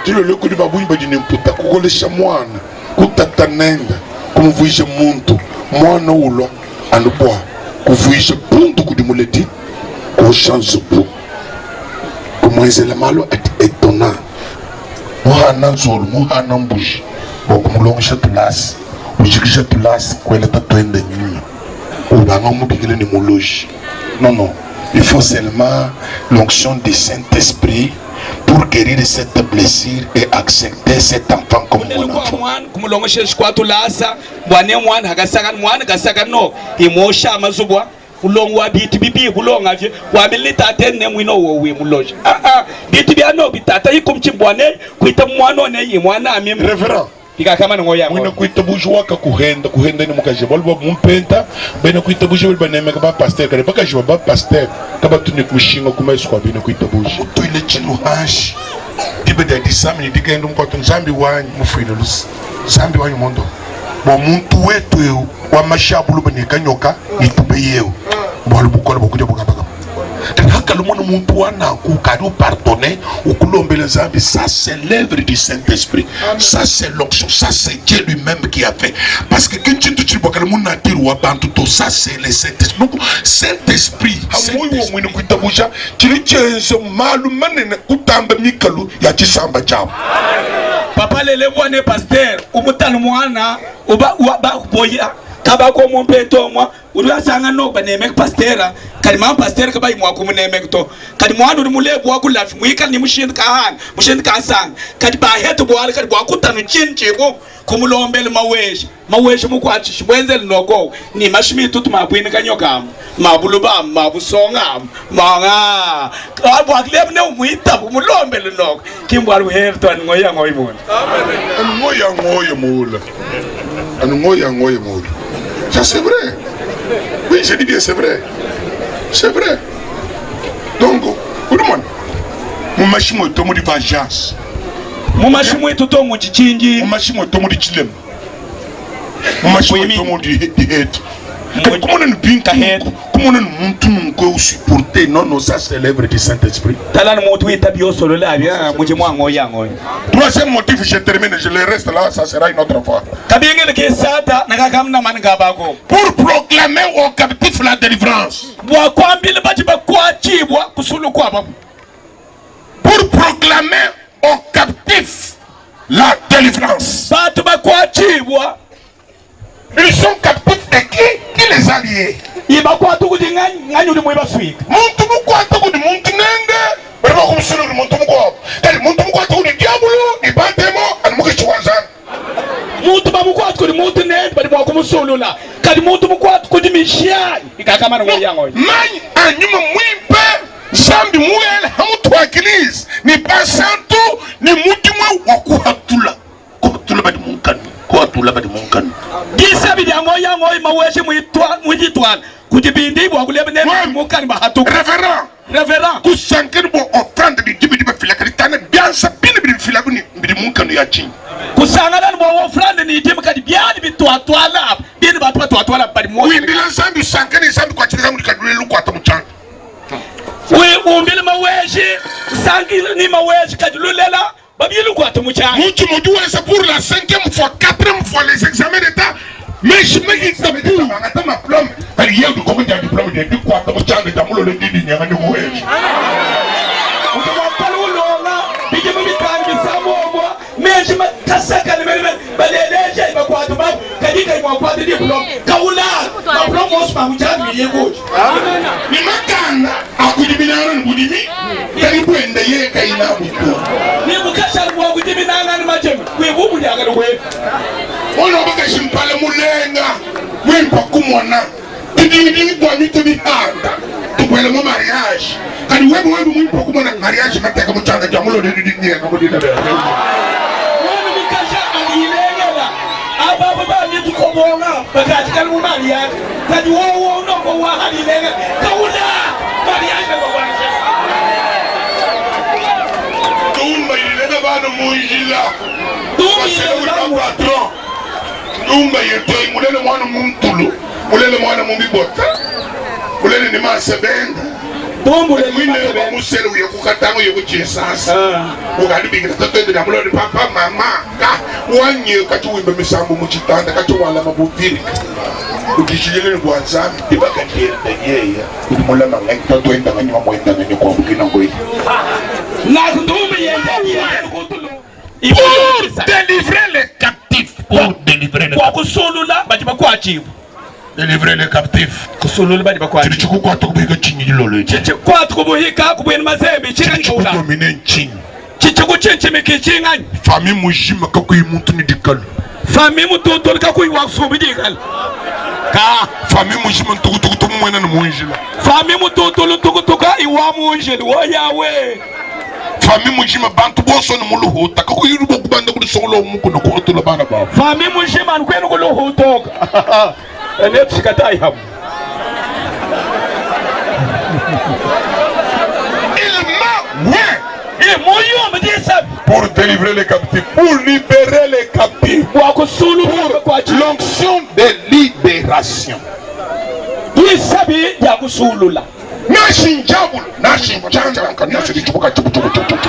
Dilo loko di babu imba jini mputa kukolesha mwana kutatanenda kumuvuisha muntu mwana ulwa anubwa kuvuisha puntu kudimuleti kushanzo pu kumwezela malo etona muhana nzulu muhana mbuji bokumulongisha tulasi ujikisha tulasi kwele tatwende nyuma ubanga mubikile ni muloji. Non, il faut seulement l'onction du Saint-Esprit pour guérir cette blessure et accepter cet enfant comme mon enfant. Kumulongisha shikwatu lasa bwane mwana hagasagan mwana gasagan no imosha mazubwa ulongwa biti bibi ulonga vye wamili tatene mwino wowe muloji biti byano bitata yikumchimbwane kuita mwana ne mwana amem Révérend Pika kama ngoya mwina kuita bujwa ka kuhenda ni mukaje bolbo mumpenta bena kuita bujwa bana meka ba pasteur kale baka jwa ba pasteur kaba tuni kushinga kumeso kwa bena kuita bujwa to ile chinu hash dibe da disami digendo mkoto nzambi wanyu mufuino lus zambi wanyu mondo bo muntu wetu wa mashabulu bene kanyoka itube yeo bolu bukola bokuja bukabaka Haka le monde mutuana ku kadu pardonner ou kulombele zambi, ça c'est l'œuvre du Saint-Esprit. Ça c'est l'onction, ça c'est Dieu lui-même qui a fait. Parce que quand tu dis que le monde a dit ou tout ça c'est le Saint-Esprit. Donc Saint-Esprit, Papa le lewane pasteur, umutana mwana uba boya kabako mumpeto mwa ulasanga no banemek pastera kali ma pasteur kabayi mwa kumunemek to kali mwana mulebu wa kulafi mwika ni mushin kahan mushin kasang kali ba heto bwala kali bwa kutanu chinchebo kumulombele maweshi mukwachi shibwenzele noko ni mashimi tutu mabwini kanyokam mabuluba mabusonga manga abwa kleb ne umuita kumulombele noko kimbwalu herto ngoya ngoyimona ngoya moula. Ça c'est vrai. Oui, je dis bien c'est vrai. C'est vrai. Donc, tout le monde. Mon machimo est tombé de vengeance. Mon machimo est tombé de chingi. Mon machimo est tombé de chilem. Mon machimo est tombé de hate. Comment on comment on supporter non ça c'est l'œuvre du Saint-Esprit. Troisième motif, je termine, je le reste là, ça sera une autre fois. Pour proclamer aux captifs la délivrance. Pour proclamer aux captifs la délivrance. Ils sont captifs de qui les alliés? Révérend, pour la 5e fois, 4e fois les examens d'état. Mais je me dis que ça veut dire que ma plombe, elle y a du diplôme de quoi, comme tu as le tamoul le dit, il y a un nouveau âge. Mais je me casse à la même, mais les gens, ils vont quoi de mal, ils vont quoi de diplôme, Kaoula, ma plombe, je m'en vais, il est gauche. Mais ma canne, à coup de bilan, vous dites, il y a une pointe d'ailleurs, qu'il y a un bouton. Mais vous cachez le bois, vous dites, mais non, non, oui, vous dites, on n'a pas qu'à parler moulenga, oui, pas comme moi, tu dis, toi, tu dis, tu peux le mariage. Quand tu vois, oui, pas comme un mariage, mais t'es comme tu as un diamant de dignité, comme tu dis, Numba yetoi mulele mwana mumtulu mulele mwana mumbibota mulele ni masebenda bombule mwine ba musele uye kukatango ye kuchisasa ukadibikira tatende na mulele papa mama ka wanye kati wimbe misambu muchitanda kati wala mabuviri ukishijele kwa nzambi ibaka tienda yeya kuti mulema ngento twenda nganywa mwenda ngene kwa bukina ngoyi na ndumbe yenda yeya kutulo pour délivrer les captifs. Pour délivrer les captifs. Délivrer les captifs. Famille mujima kakui muntu ni dikal. Famille mutoto kakui waksubi dikal. Ka famille mujima tukutuku mwena na munjila. Famille mutoto tukutuka iwa munjila. Wayawe. Famille mujima bantu boso no muluho takako yirubo kubanda kuri solo muko no ko to labana ba famille mujima nkweno ko lo hotoka ene tshikatai hapo pour délivrer les captifs, pour libérer les captifs, pour l'onction de libération. nashinjabula nashinjanjanka nasidichubuka chubuchubuchubuchubu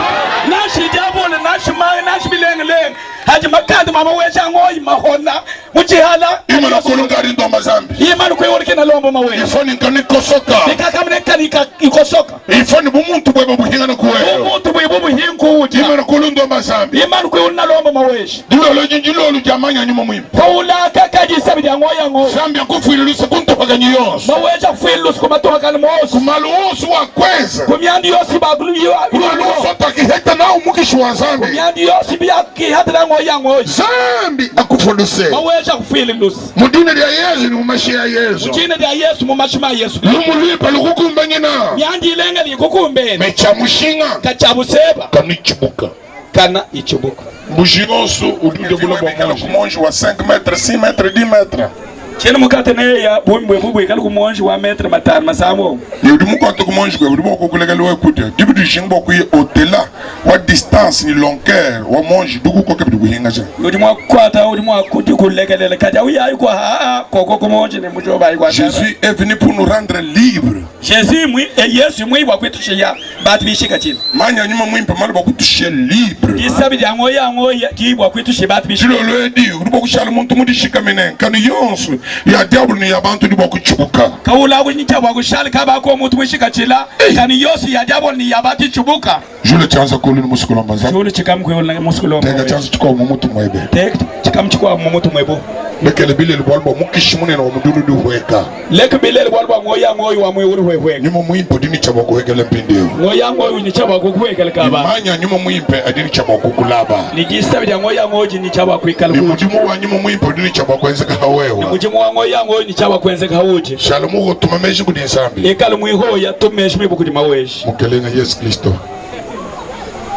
nashijabule nashimaye nashibilengelenge haji makandi mama wesha ngoyi mahona muchihala imana kulungari ndo mazambi imana kweoleke na lombo mawe ifoni nkani kosoka nikakamne kanika ikosoka ifoni bumuntu bwebo buhingana kuweyo umuntu bwebo buhingu uja imana kulundo mazambi imana kweoleke na lombo maweshi dilolo jinjilolo jamanya nyuma muhimu paula kakaji sabi ya ngoya ngo zambi yakufuilulusa kuntopaganyi yonso maweja kufuilulusa kumatohakani mosu kumaluusu wa kweza kumyandi yosi bagulu kumaluusu atakiheta nao mukishi wa zambi kumyandi yosi biyaki hata na ngoya ngo zambi akufunduse maweja kufuilulusa mudine lya yesu ni mumashi ya yesu mudine lya yesu mumashima yesu lumulipa lukukumba nyina myandi ilenga likukumbeni mechamushinga kachabuseba kanichibuka kana ichibuka mujinonso udude bulabongala kumonji wa 5 metres 6 metres 10 metres chene mukate ne ya bumwe bubwe kali kumonji wa metre matano masamo yodi mukoto kumonji kwe budi boko kulegala we kude dibidu jingbo ku au-delà wa distance ni longueur wa monji dugu ko kebidu hinga ja yodi mwa kwata yodi mwa kuti kulegelele kaja uya yuko ha koko kumonji ne mujoba yuko Jésus est venu pour nous rendre libres. Jésus mwi Yesu mwi wa kwetu ya batu bishika chini manya nyuma mwimpe malo bakutushe libre kisabi ya ngoya kibwa kwetu batu bishika chilo lo edi urubo kushala muntu mudishika menen kanu yonso ya diablo ni yabantu ni bakuchubuka kaula kunyicha bwa kushali kaba ko muntu mwishika chila kanu yosi ya diablo ni yabati chubuka jule chanza kulu ni musikulo manza jule chikamkwe na musikulo tega chanza chiko mumutu mwebe tega chikamchiko mumutu mwebo lekele bile libolbo mukishimune na mudulu du hweka leke bile libolbo ngoya wa mwe uri hweka nyuma mwimpo dini chabo kuhekele mpindeo ngoya ni chaba kuhweka kaba manya nyuma mwimpe adini chabo kukulaba ni gisabi ya ngoya ni chaba kuikala ni mujimu wa nyuma mwimpo dini chabo kwenzeka hawewa ni mujimu wa ngoya ni chaba kwenzeka hawuji shalomu tumameshi kudi nsambi ekala mwihoya tumeshi mibu kudi maweshi mukelenga Yesu Kristo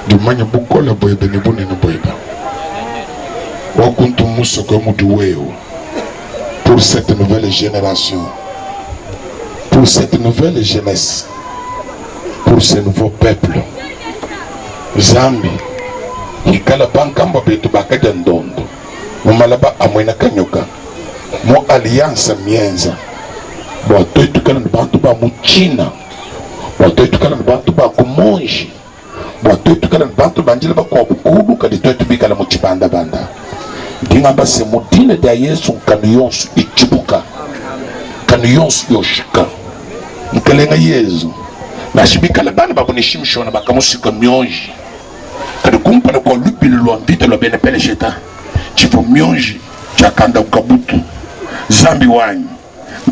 dumanya bukola boyebe ni bunene boyeba wakuntu musoko mudu weo pour cette nouvelle génération, pour cette nouvelle jeunesse, pour ce nouveau peuple. Zambi hikala bankamba betu bakada ndondo mumalaba amwena kanyoka mo alliance mienza boto itukala na bantu ba muchina boto itukala na bantu ba kumonji boto itukala na bantu banjila ba kwa bukulu kadi to itubikala mu chibanda banda dingamba se mudine da Yesu kaniyonsu ichibuka kaniyonsu yoshika mkelenga Yesu nashibikala bana bakunishimshona bakamusika myonji kadi kumpana kwa lupili lwambite lwa bene pele sheta chipo myonji chakanda ukabutu zambi wanyi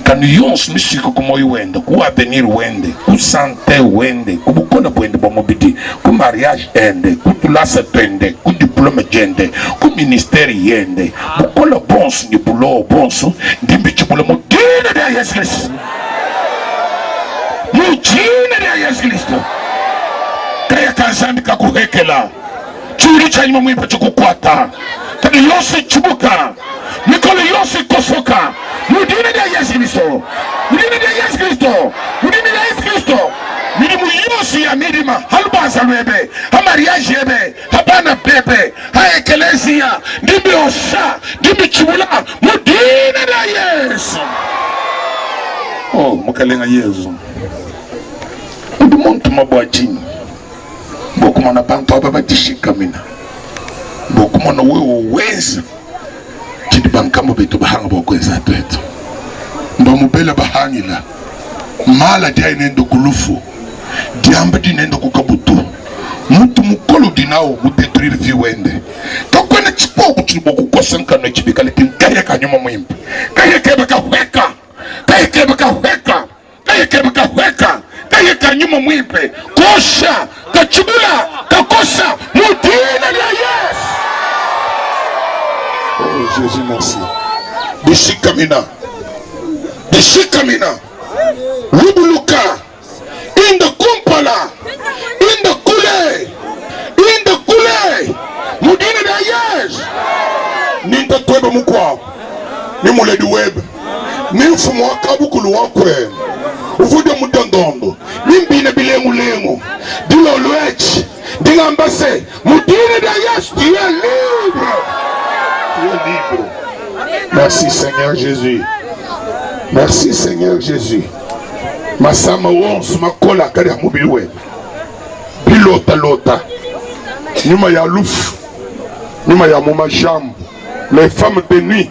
kaniyonsu nishika kumoyi wende ku avenir wende ku sante wende ku bukona bwende bwa mobidi ku mariage ende ku tulasa twende ku diplome jende ku ministeri yende bukola bonsu ni bulo bonsu ndimbi chibula mudine da Yesu Kristo mujine da Yesu Kristo kaya kazambi kakuhekela churi cha nyuma mwimpa chukukwata kani yose chibuka mikolo yose kosoka mudine da Yesu Kristo mudine da Yesu Kristo mudine da Yesu Kristo mirimu yose ya mirima halubanza lwebe ha mariage yebe habana bebe ha ekelesia ndimbi osha ndimbi chibula mudine da Yesu oh mukalenga Yesu udu muntu mabwachini bokumana bantu aba batishikamina bokumana wewe weza chidi bankamo betu bahanga bokweza twetu ndo mubela bahangila mala dia inendo kulufu diamba dinendo kukabutu mutu mukolo dinao mudetruire viwende kakwena chipoku chibo kukosanka no chibikale kinkaya kanyuma mwimpi kaya kebe kahweka kaya kebe kahweka kaya kebe kahweka kaya kanyuma mwimpe kosha kachibula kakosa mudina la Yesu. Oh Jésus merci. Bishikamina Rubuluka inda kumpala inda kule mudina da Yesu. Ninta tweba mukwa ni muledi webe ni mfumo wakabukulu wakwe uvude mudandondo nimbine bilengu dilolwechi dingambase mudine da Yesu. Tu es libre. Tu es libre. Merci Seigneur Jésus. Merci Seigneur Jésus. Masama wonsu makola kari ya mubili wetu. Pilota lota. Nyuma ya lufu. Nyuma ya mumajambu. Les femmes de nuit.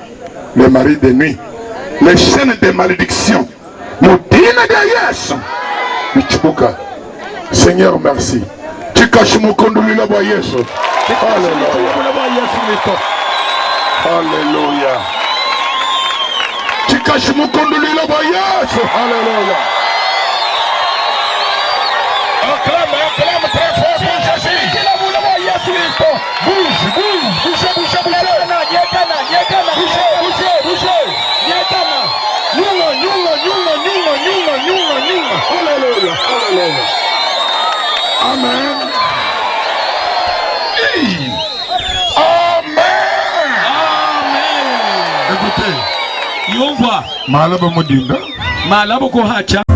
Les maris de nuit. Les chaînes de malédiction. Moudine de Yesu. Michibuka. Seigneur, merci. Tu caches mon conduit là-bas, Yesu. Alléluia. Tu caches mon conduit là-bas, Yesu. Alléluia. Acclame très fort pour Jésus. Bouge. Alléluia. Amen. Amen. Écoutez. Yomba. Malabo Modinda. Malabo ko hacha.